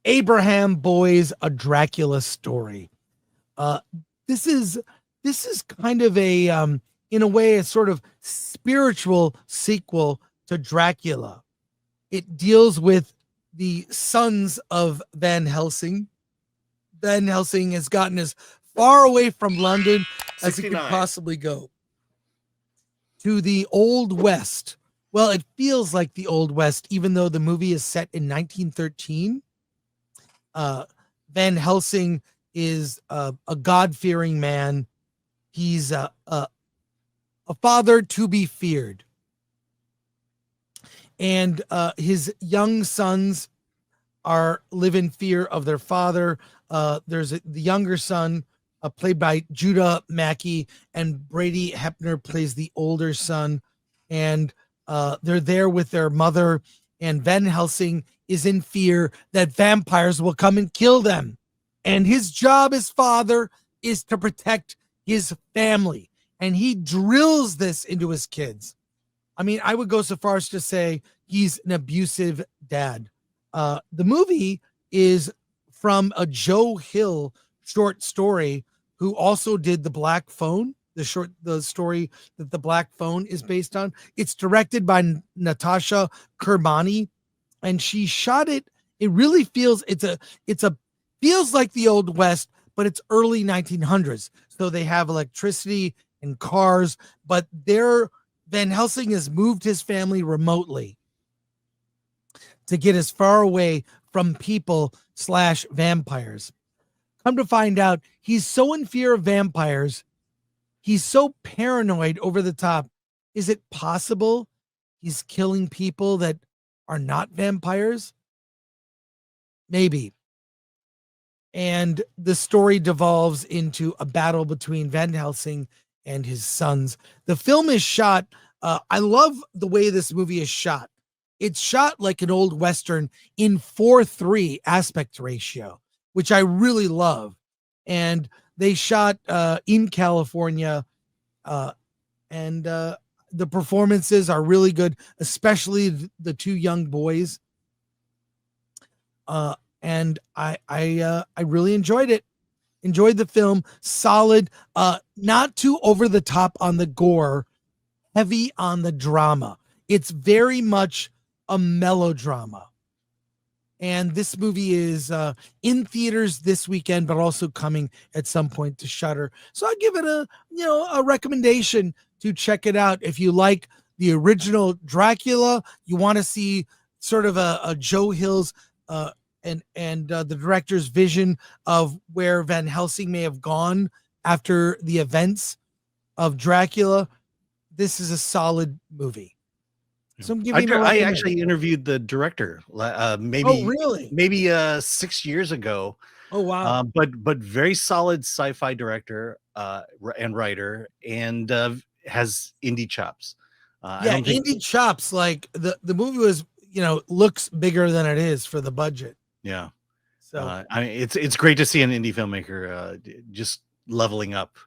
Abraham Boyes, A Dracula Story. Uh, this is kind of a in a way a sort of spiritual sequel to Dracula. It deals with the sons of Van Helsing. Van Helsing has gotten as far away from London as it could 69. possibly go to the Old West. Well, it feels like the Old West, even though the movie is set in 1913. Van Helsing is a God-fearing man. He's a father to be feared. And his young sons live in fear of their father. There's the younger son, played by Judah Mackey, and Brady Hepner plays the older son. And they're there with their mother, and Van Helsing is in fear that vampires will come and kill them. And his job as father is to protect his family. And he drills this into his kids. I mean, I would go so far as to say he's an abusive dad. The movie is from a Joe Hill short story, who also did The Black Phone, the story that The Black Phone is based on. It's directed by Natasha Kermani, and she shot it. It really feels feels like the Old West, but it's early 1900s. So they have electricity and cars, but Van Helsing has moved his family remotely to get as far away from people / vampires. Come to find out, he's so in fear of vampires. He's so paranoid over the top. Is it possible he's killing people that are not vampires? Maybe. And the story devolves into a battle between Van Helsing and his sons. The film is shot. I love the way this movie is shot. It's shot like an old Western in 4:3 aspect ratio, which I really love. And they shot in California, and the performances are really good, especially the two young boys. And I really enjoyed it. Enjoyed the film. Solid, not too over the top on the gore, heavy on the drama. It's very much a melodrama. And this movie is in theaters this weekend, but also coming at some point to Shudder. So I give it a recommendation to check it out. If you like the original Dracula, you want to see sort of a Joe Hill's and the director's vision of where Van Helsing may have gone after the events of Dracula, this is a solid movie. So I'm giving I actually interviewed the director maybe 6 years ago. Oh wow. But very solid sci-fi director and writer, and has indie chops. Indie chops. Like the movie was, looks bigger than it is for the budget. Yeah. So I mean, it's great to see an indie filmmaker just leveling up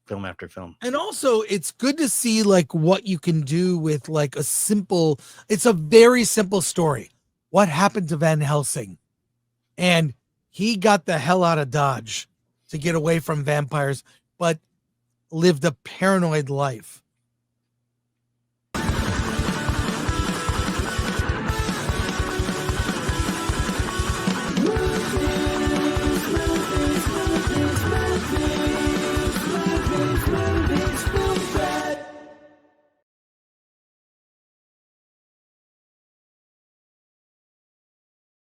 film after film. And also it's good to see like what you can do with like it's a very simple story. What happened to Van Helsing? And he got the hell out of Dodge to get away from vampires, but lived a paranoid life.